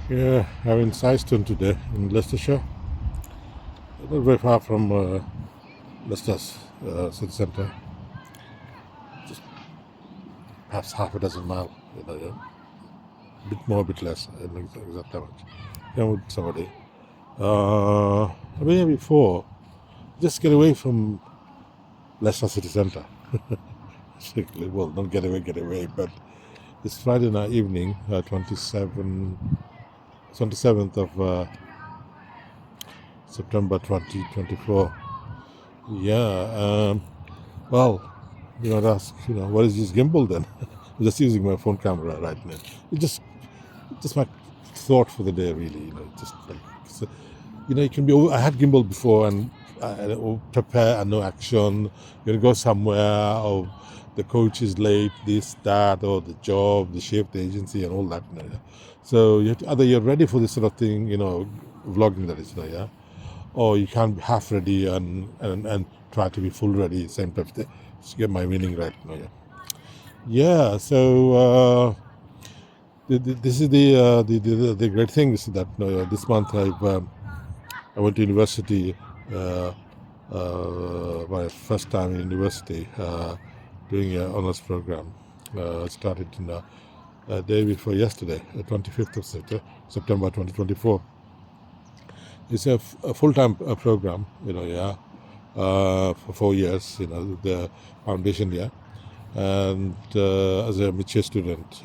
Yeah, I'm in Syston today in Leicestershire. Not very far from Leicester's city centre, just perhaps half a dozen miles. Yeah. A bit more, a bit less. I don't know exactly how much. Yeah, I'm with somebody. I've been here before. Just get away from Leicester city centre. Basically, well, not get away, but it's Friday night evening, 27th of September 2024. Yeah, well, ask, what is this gimbal then? I'm just using my phone camera right now. It just my thought for the day, really. Just like, so, it can be. I had gimbal before, and I prepare and no action. You're gonna go somewhere, or the coach is late, this, that, or the job, the shift, the agency, and all that. Yeah. So you have to, either you're ready for this sort of thing, vlogging that is, yeah, or you can't be half ready and try to be full ready same time. Just get my meaning right now. Yeah. So this is the great thing is that this month I went to university. My first time in university, doing an honors program. Started in day before yesterday, 25th of September 2024. It's a full-time program, for 4 years, the foundation year, and as a mature student,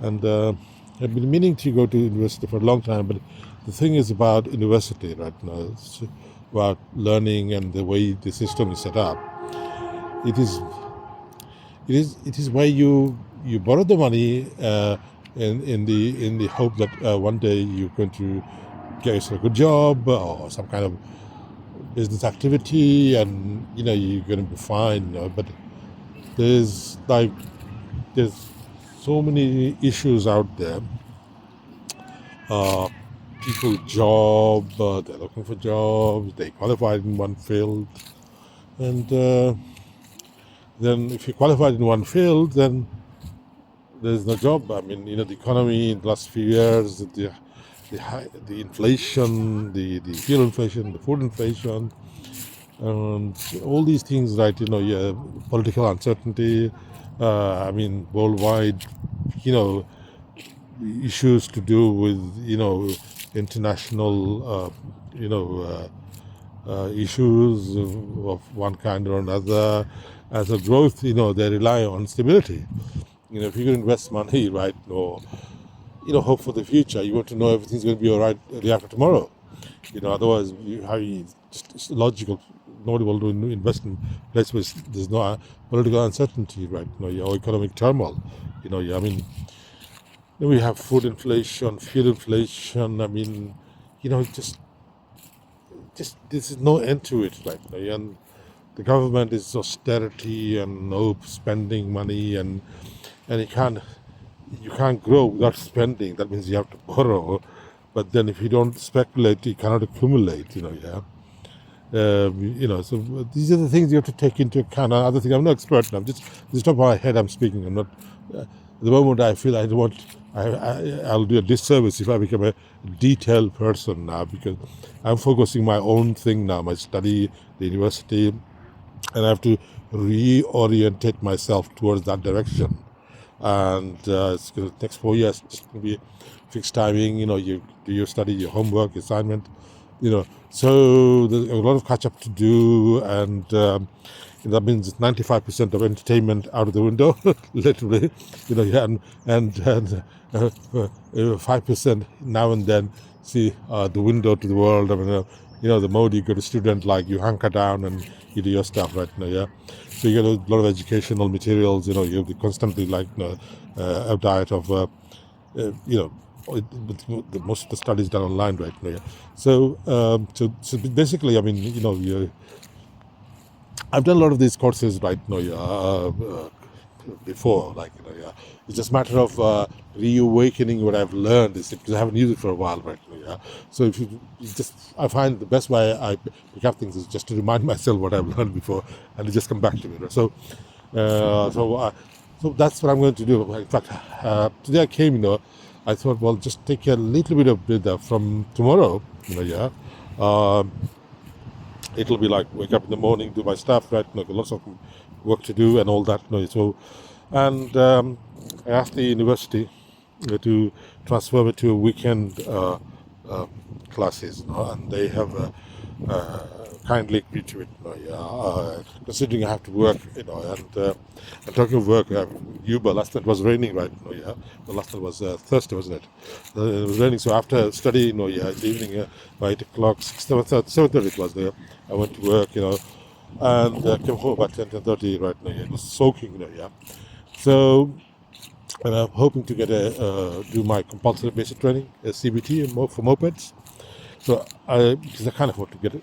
and I've been meaning to go to university for a long time, but the thing is about university right now, it's about learning and the way the system is set up. It is where you borrow the money in the hope that one day you're going to get yourself a good job or some kind of business activity, and you're going to be fine. But there's so many issues out there. People job, they're looking for jobs. They qualified in one field, and then if you qualified in one field, then there's no job. I mean, the economy in the last few years, the inflation, the fuel inflation, the food inflation, and all these things, right? Yeah, political uncertainty. I mean, worldwide, issues to do with international, issues of one kind or another. As a growth, they rely on stability. If you can invest money, right, or hope for the future, you want to know everything's going to be all right the day after tomorrow. Otherwise, it's logical. Nobody will do invest in place where there's no political uncertainty, right? Or economic turmoil. I mean, we have food inflation, fuel inflation. I mean, just there's no end to it, right? And the government is austerity and no spending money, and you can't grow without spending. That means you have to borrow. But then if you don't speculate, you cannot accumulate. Yeah. So these are the things you have to take into account. Other things, I'm no expert. I'm just top of my head. I'm speaking. I'm not. At the moment, I feel I don't want. I'll do a disservice if I become a detailed person now, because I'm focusing my own thing now, my study, the university, and I have to reorientate myself towards that direction. And it's going to next 4 years. It's going to be fixed timing. You do your study, your homework, assignment. So there's a lot of catch up to do, and that means 95% of entertainment out of the window, literally. And 5% now and then see the window to the world. I mean, the mode you go to student, like you hunker down and you do your stuff right now, yeah. So you get a lot of educational materials. You'll be constantly like a diet of most of the studies done online right now. Yeah. So basically, I mean, I've done a lot of these courses right now. Before, yeah. It's just a matter of reawakening what I've learned, is because I haven't used it for a while right now. Yeah. So if you just, I find the best way I pick up things is just to remind myself what I've learned before, and it just come back to me. Right? So that's what I'm going to do. In fact, today I came, I thought, well, just take a little bit of breather from tomorrow, Um, it'll be like wake up in the morning, do my stuff, right? Lots of work to do and all that. So, and I asked the university to transfer me to a weekend classes, and they have kindly agreed to it. Considering I have to work, and talking of work, Uber. Last night was raining, right? The last night was Thursday, wasn't it? It was raining. So after study, in the evening by 8 o'clock, 7:30 it was there. I went to work, and came home about 10:30 right now. It was soaking, So, and I'm hoping to get do my compulsory basic training, CBT for mopeds. So because I can't afford to get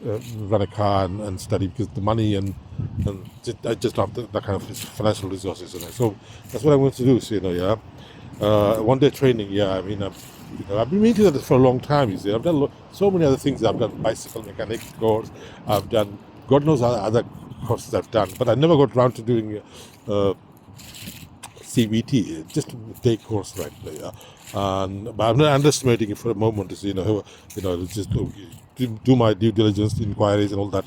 run a car and study because the money and I just don't have that kind of financial resources. So that's what I'm going to do. So, one day training. I mean, I've been meaning to do this for a long time. I've done so many other things. I've done bicycle mechanic course. I've done God knows other courses I've done, but I never got around to doing CBT, just a day course right there. But I'm not underestimating it for a moment. Just do my due diligence, inquiries, and all that.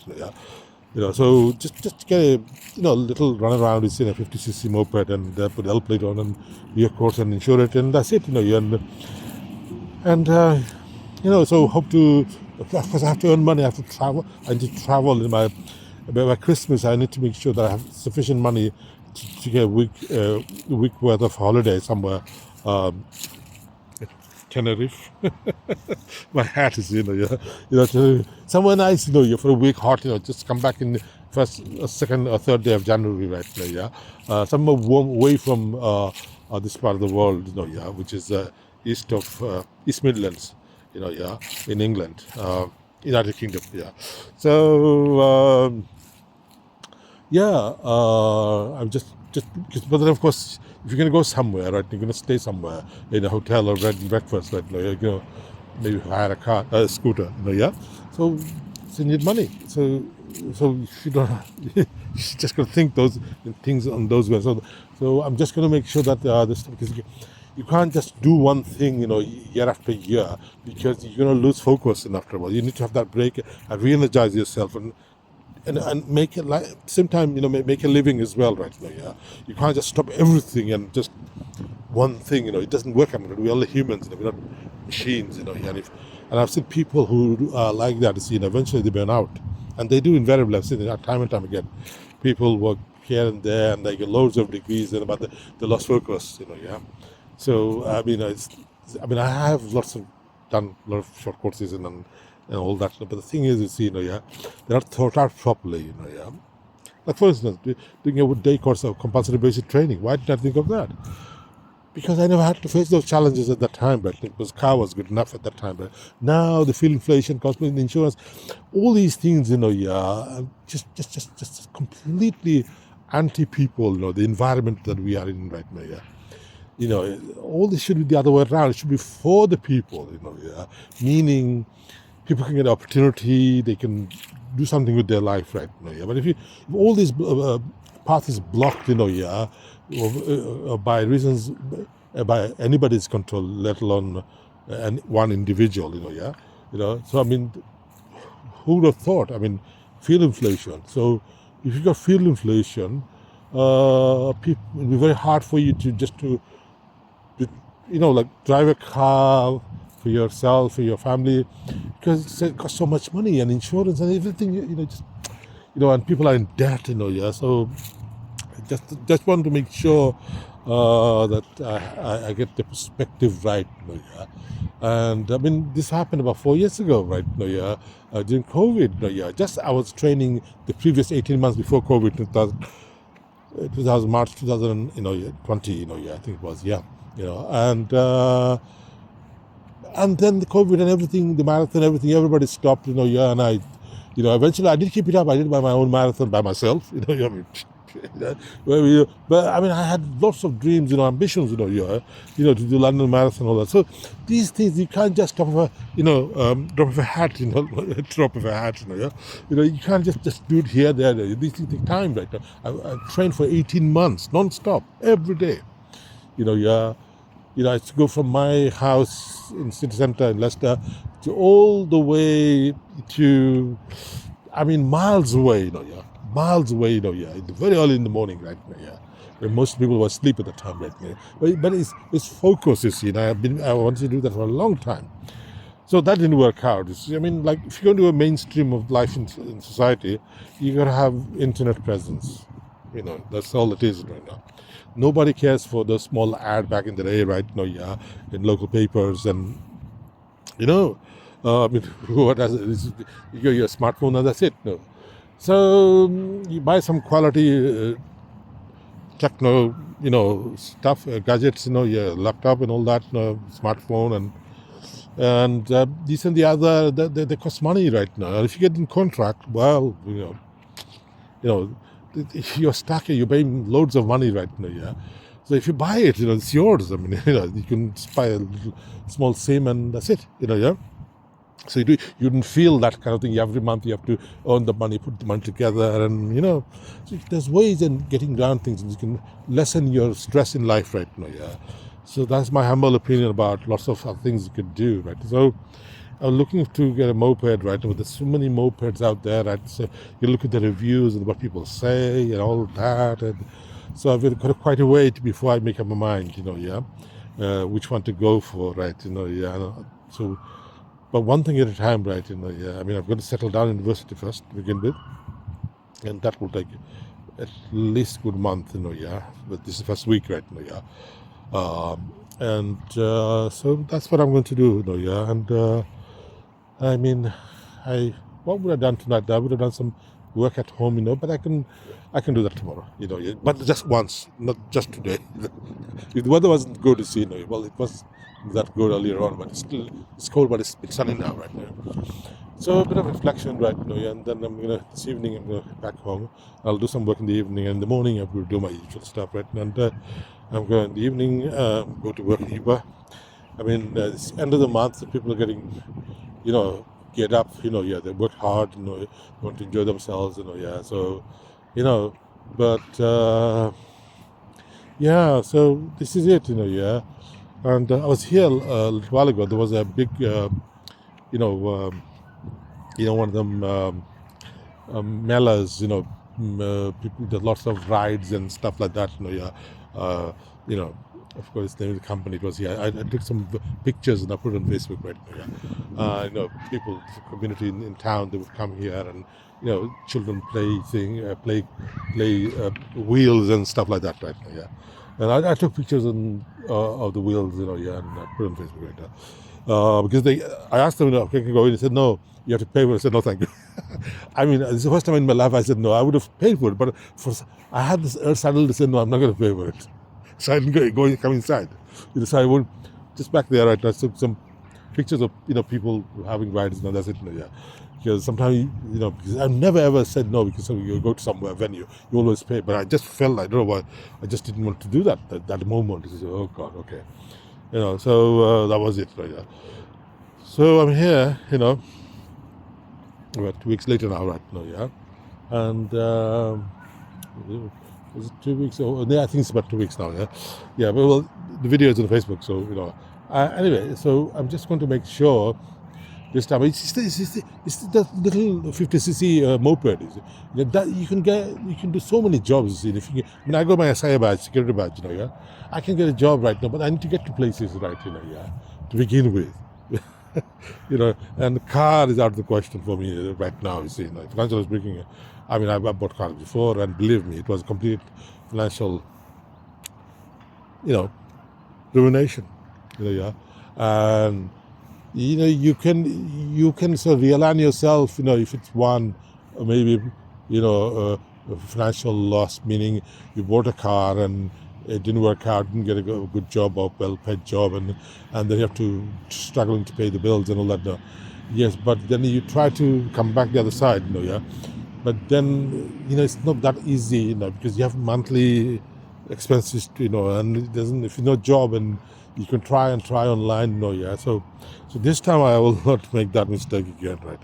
So just get a little run around with 50cc moped and put L plate on and do your course and insure it, and that's it. So hope to. Of course, I have to earn money. I have to travel. I need to travel in by Christmas. I need to make sure that I have sufficient money to get a week worth of holiday somewhere. Tenerife. My hat is, to somewhere nice, for a week hot, just come back in first, second, or third day of January, right now, somewhere warm away from this part of the world, which is east of East Midlands, in England, United Kingdom, So, I'm just but then of course, if you're going to go somewhere, right, you're going to stay somewhere in a hotel or breakfast, right, maybe hire a scooter, So you need money. So you don't, you just got to think those things on those ways. So I'm just going to make sure that this, because you can't just do one thing, year after year, because you're going to lose focus. And after a while, you need to have that break and re-energize yourself and make it like same time, make a living as well, right? You can't just stop everything and just one thing. It doesn't work. I mean, we're all humans, we're not machines. And I've seen people who are like that. Eventually they burn out, and they do invariably. I've seen it time and time again. People work here and there, and they get loads of degrees, but they lost focus. So I have done a lot of short courses and all that. But the thing is, they're not thought out properly, Like for instance, doing a day course of compulsory basic training. Why did I think of that? Because I never had to face those challenges at that time, but because car was good enough at that time. But now the fuel inflation, cost me the insurance, all these things, just completely anti-people, the environment that we are in right now, all this should be the other way around. It should be for the people, meaning people can get opportunity, they can do something with their life, right? But if all this path is blocked, by reasons, by anybody's control, let alone one individual, So I mean, who would have thought? I mean, fuel inflation. So if you got fuel inflation, it'll be very hard for you to like drive a car for yourself, for your family, because it costs so much money and insurance and everything, and people are in debt, So just want to make sure that I get the perspective right, And I mean, this happened about 4 years ago, right? During COVID, Just I was training the previous 18 months before COVID, 2000 March 2020, I think it was, and then the COVID and everything, the marathon, everything, everybody stopped, and eventually I did keep it up. I did my own marathon by myself, but I mean, I had lots of dreams, ambitions, to do London Marathon, all that. So these things, you can't just drop of a hat, drop of a hat, you can't just do it here, there. These things take time, right? I trained for 18 months, non-stop, every day, I used to go from my house in city center in Leicester to all the way to, I mean, miles away, yeah, miles away, yeah, very early in the morning, right, yeah, where most people were asleep at the time, right, yeah. But it's focus, I wanted to do that for a long time. So that didn't work out. I mean, like, if you're going to do a mainstream of life in society, you got to have internet presence. That's all it is right now. Nobody cares for the small ad back in the day, right? Yeah, in local papers and you know, I mean, what does it? You get your smartphone and that's it. No, so you buy some quality techno, stuff, gadgets, your laptop and all that, smartphone and this and the other, they cost money right now. And if you get in contract, well, you know, you're stuck here. You're paying loads of money right now. Yeah. So if you buy it, it's yours. I mean, you can buy a little small SIM and that's it. Yeah. So you don't feel that kind of thing. Every month you have to earn the money, put the money together, and so there's ways in getting around things, and you can lessen your stress in life right now. Yeah. So that's my humble opinion about lots of other things you could do, right? So I'm looking to get a moped, right? But there's so many mopeds out there, right? So you look at the reviews and what people say and all that, and so I've got quite a wait before I make up my mind, yeah, which one to go for, right? Yeah. So. But one thing at a time, right? Yeah. I mean, I've got to settle down in university first to begin with, and that will take at least a good month, yeah. But this is the first week, right? Yeah. And so that's what I'm going to do, yeah. And I mean, what would I have done tonight? I would have done some work at home, but I can do that tomorrow, yeah. But just once, not just today. If the weather wasn't good, well, it was that good earlier on, but it's cold, but it's sunny now, right now. So a bit of reflection, right, yeah, and then this evening I'm gonna back home. I'll do some work in the evening, and in the morning I'm going to do my usual stuff, right, and I'm going in the evening go to work in Uber. I mean, it's end of the month, so people are getting, geared up, yeah, they work hard, want to enjoy themselves, yeah, so, but yeah, so this is it, yeah. And I was here a little while ago. There was a big, one of them melas, people did lots of rides and stuff like that, yeah. Of course, the name of the company it was here. I took some pictures and I put it on Facebook, right? Yeah. People, the community in town, they would come here and, children play wheels and stuff like that, right? Yeah. And I took pictures of the wheels, yeah, and I put it on Facebook right now. Because I asked them, can I go in? They said, no, you have to pay for it. I said, no, thank you. I mean, this is the first time in my life I said no. I would have paid for it, but I had this urge suddenly to say, no, I'm not going to pay for it. So I didn't come inside. So I won't, just back there, right, I took some pictures of, people having rides, that's it, yeah. Because sometimes, because I've never ever said no because you go to somewhere venue, you always pay. But I just felt, I don't know why, I just didn't want to do that at that moment. Oh God, okay. So that was it, right? Yeah. So I'm here, about 2 weeks later now, right now, yeah. And is it 2 weeks? Yeah, I think it's about 2 weeks now, yeah. Yeah, but well, the video is on Facebook, so, anyway, so I'm just going to make sure this time it's the little 50cc moped. That you can do so many jobs. If I got my SIA badge, security badge, yeah, I can get a job right now, but I need to get to places right, yeah, to begin with. And the car is out of the question for me right now. Financially speaking, I mean, I've bought cars before, and believe me, it was a complete financial, ruination, yeah, and you can sort of realign yourself, if it's one, or maybe, a financial loss, meaning you bought a car and it didn't work out, didn't get a good job or well-paid job, and then you have to struggling to pay the bills and all that. No. Yes, but then you try to come back the other side, yeah. But then, it's not that easy, because you have monthly expenses, and it doesn't, if you know job and you can try online, yeah. So this time I will not make that mistake again, right?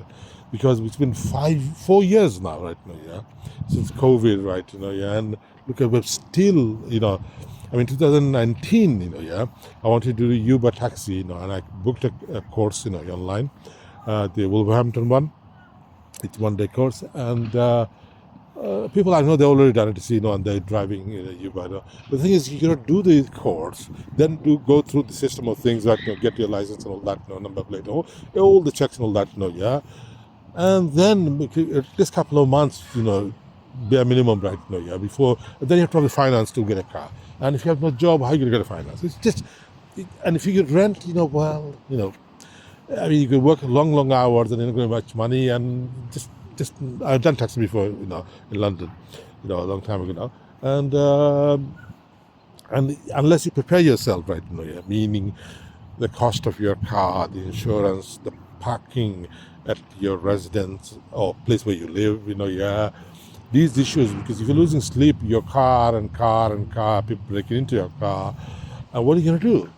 Because it's been 4 years now, right now, yeah, since COVID, right, yeah. And look at we're still, I mean, 2019, I wanted to do Uber taxi, and I booked a course, online, the Wolverhampton one. It's 1 day course, and people I know they already done it, and they're driving Uber. But the thing is, you do the course, then go through the system of things like get your license and all that, number plate, all the checks and all that, and then at least couple of months, bare minimum, right? Before then you have to have the finance to get a car, and if you have no job, how are you going to get a finance? It's just, and if you get rent, I mean, you could work long hours and you're not going to much money, and just I've done taxi before, in London, a long time ago now, and unless you prepare yourself, right, meaning the cost of your car, the insurance, the parking at your residence or place where you live, these issues, because if you're losing sleep, your car, people breaking into your car, and what are you going to do?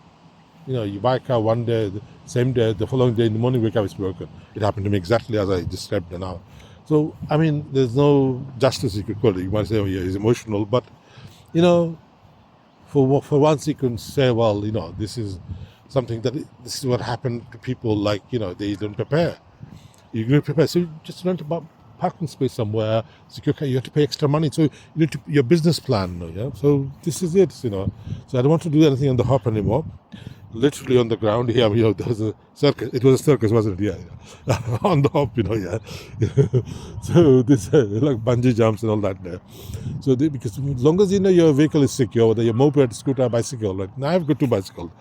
You buy a car one day, the same day, the following day in the morning, wake up, it's broken. It happened to me exactly as I described it now. So, I mean, there's no justice you could call it. You might say, oh, yeah, it's emotional, but, for once you can say, well, this is something this is what happened to people, like, they don't prepare. You don't prepare. So you just rent a parking space somewhere, secure car, you have to pay extra money. So you need your business plan, So this is it, So I don't want to do anything on the hop anymore. Literally on the ground here, there was a circus. It was a circus, wasn't it? Yeah. On the hop, So this like bungee jumps and all that there. So because as long as your vehicle is secure, whether your moped, scooter, bicycle, right? Now I've got 2 bicycles.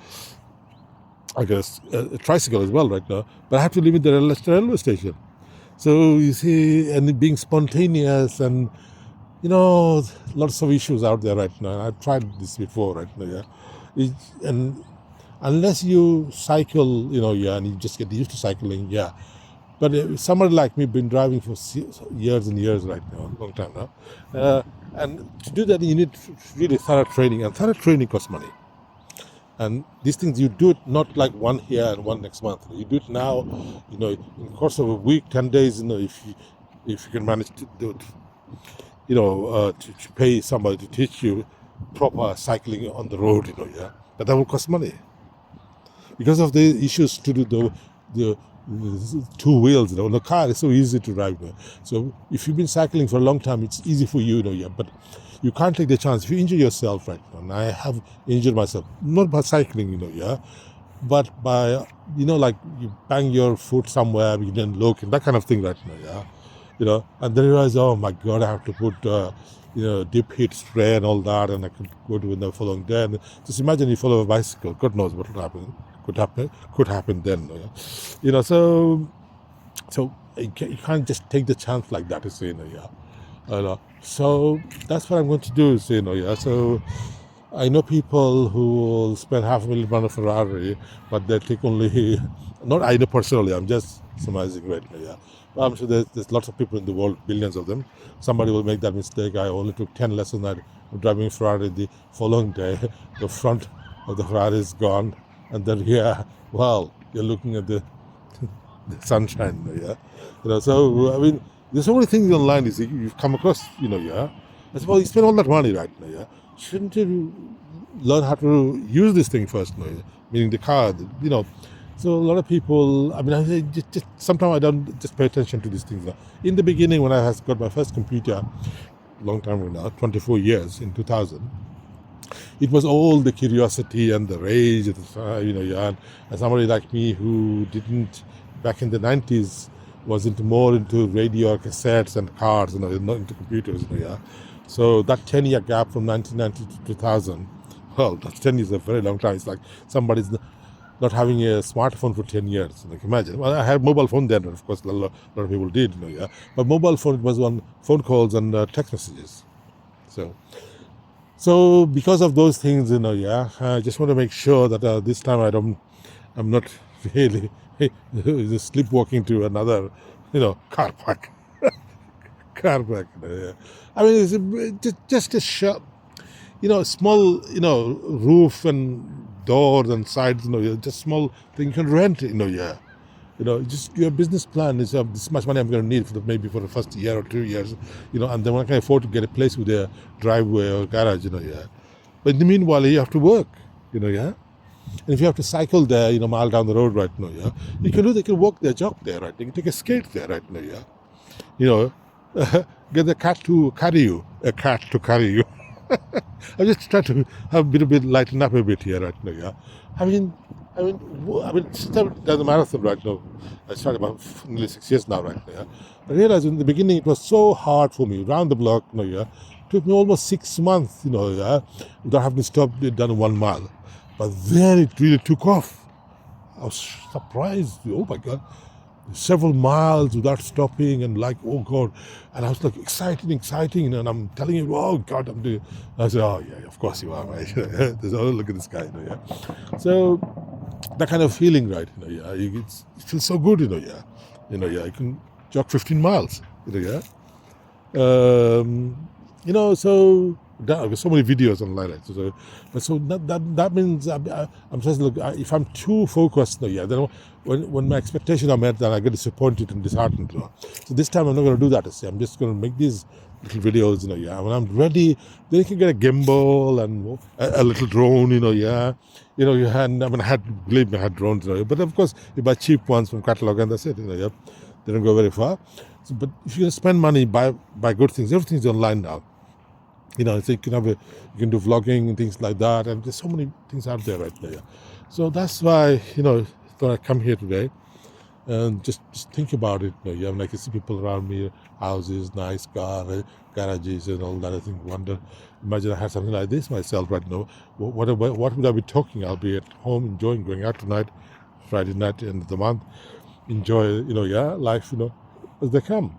I guess a tricycle as well right now, but I have to live in the Leicester railway station. So you see, and it being spontaneous, and lots of issues out there right now. And I've tried this before, right now, and unless you cycle, and you just get used to cycling, But somebody like me, been driving for years and years right now, long time now, and to do that, you need really thorough training, and thorough training costs money. And these things, you do it not like one here and one next month. You do it now, in the course of a week, 10 days, if you can manage to do it, to pay somebody to teach you proper cycling on the road, But that will cost money. Because of the issues to do the 2 wheels, the car is so easy to drive. So if you've been cycling for a long time, it's easy for you, but you can't take the chance. If you injure yourself right now, and I have injured myself, not by cycling, but by, like you bang your foot somewhere, you didn't look, and that kind of thing right now, and then you realize, oh my God, I have to put, deep heat spray and all that, and I could go to the following day. And just imagine you follow a bicycle, God knows what will happen. Could happen then, So you can't just take the chance like that, So that's what I'm going to do, So I know people who will spend £500,000 on a Ferrari, but they take only, not I know personally, I'm just surmising right now, But I'm sure there's lots of people in the world, billions of them. Somebody will make that mistake. I only took 10 lessons. I'm driving a Ferrari. The following day, the front of the Ferrari is gone. And then, you're looking at the sunshine, So, I mean, there's so many things online you've come across, I suppose you spend all that money right now, Shouldn't you learn how to use this thing first, meaning the car, So a lot of people, I mean, I just sometimes I don't just pay attention to these things. In the beginning, when I got my first computer, long time ago now, 24 years, in 2000, it was all the curiosity and the rage, and somebody like me who didn't, back in the 90s, was more into radio, cassettes and cars, not into computers, So that 10-year gap from 1990 to 2000, well, that's 10 years is a very long time. It's like somebody's not having a smartphone for 10 years. Imagine. Well, I had mobile phone then, of course, a lot of people did, But mobile phone, it was on phone calls and text messages. So because of those things, I just want to make sure that this time I'm not really just sleepwalking to another, car park. I mean, it's just a shop, small, roof and doors and sides, just small thing you can rent, just your business plan is this much money I'm going to need maybe for the first year or 2 years, and then I can afford to get a place with a driveway or garage, But in the meanwhile, you have to work, yeah. And if you have to cycle there, mile down the road, right, yeah, they can work their job there, right? They can take a skate there, right, yeah. You know, get the cat to carry you, a cat to carry you. I'm just trying to have a bit lighten up a bit here, right now. Yeah, I mean, since I've done the marathon right now, I started about nearly 6 years now, right now. Yeah? I realized in the beginning it was so hard for me, round the block, yeah. It took me almost 6 months, yeah, without having to stop done 1 mile. But then it really took off. I was surprised. Oh my God. Several miles without stopping and like, oh God. And I was like, exciting. And I'm telling you, oh God, I'm doing. I said, oh yeah, of course you are, mate. There's, oh, look at this guy, yeah. So that kind of feeling, right, yeah. It feels so good, yeah. Yeah, you can jog 15 miles, yeah. So there's so many videos online, right? So that means I'm just look. If I'm too focused, yeah, then when my expectations are met, then I get disappointed and disheartened. So this time I'm not going to do that. I'm just going to make these little videos, yeah. When I'm ready, then you can get a gimbal and a little drone, yeah. Believe me, I had drones, but of course you buy cheap ones from catalog and that's it, yeah. They don't go very far. So, but if you're going to spend money, buy good things. Everything's online now. So you can do vlogging and things like that, and there's so many things out there right now. So that's why thought I'd come here today and just think about it. I can see people around me, houses, nice cars, garages, and all that. I think, imagine I had something like this myself right now. What would I be talking? I'll be at home enjoying going out tonight, Friday night, end of the month. Enjoy, life, as they come.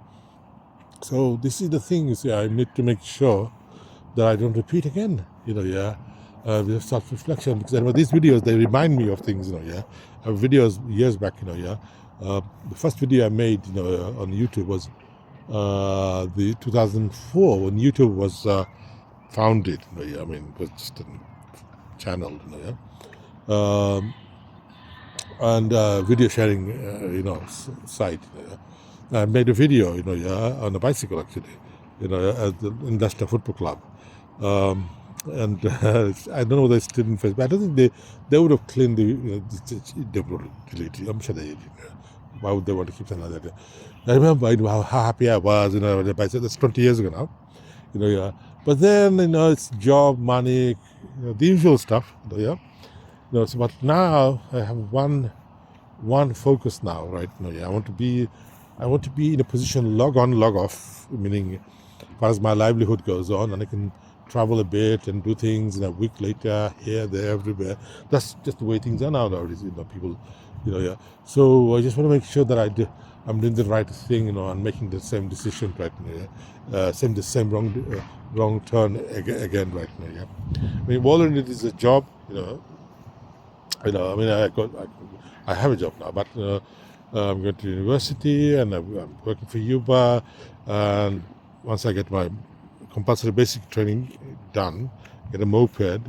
So this is the thing. I need to make sure that I don't repeat again, with self-reflection, because these videos, they remind me of things, I have videos years back, the first video I made, on YouTube was the 2004 when YouTube was founded, it was just a channel, and video sharing, site. I made a video, on a bicycle actually, at the Leicester Football Club. And I don't know whether it's still in Facebook. I don't think they would have cleaned they would have deleted. I'm sure they did. Why would they want to keep something like that? I remember how happy I was, with the bicycle. That's 20 years ago now, yeah. But then, it's job, money, the usual stuff, yeah. So but now I have one focus now, right? I want to be in a position log on, log off, meaning as far as my livelihood goes on, and I can travel a bit and do things a week later, here, there, everywhere. That's just the way things are nowadays, people, yeah. So I just want to make sure that I'm doing the right thing, and making the same decision right now, same wrong turn again right now, yeah. All I need is a job, I have a job now, but I'm going to university and I'm working for Yuba, and once I get my compulsory basic training done, get a moped,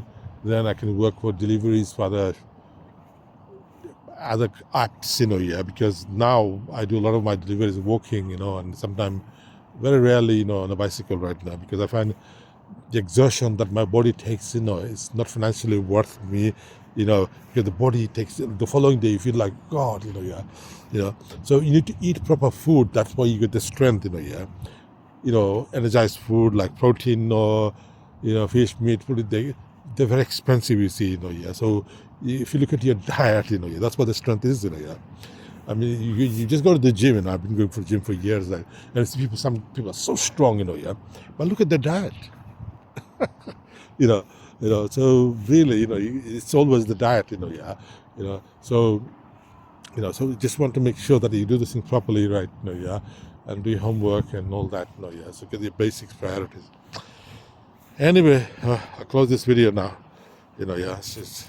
then I can work for deliveries for other apps, because now I do a lot of my deliveries walking, and sometimes, very rarely, on a bicycle right now, because I find the exertion that my body takes, it's not financially worth me, because the body takes, the following day you feel like God, so you need to eat proper food. That's why you get the strength, energized food like protein or fish, meat, food. They're very expensive, you see, so if you look at your diet, that's what the strength is, you just go to the gym, and I've been going for the gym for years, and some people are so strong, but look at their diet. So really, it's always the diet, so so you just want to make sure that you do this thing properly, right, and do your homework and all that, so get your basics, priorities. Anyway, I'll close this video now, it's just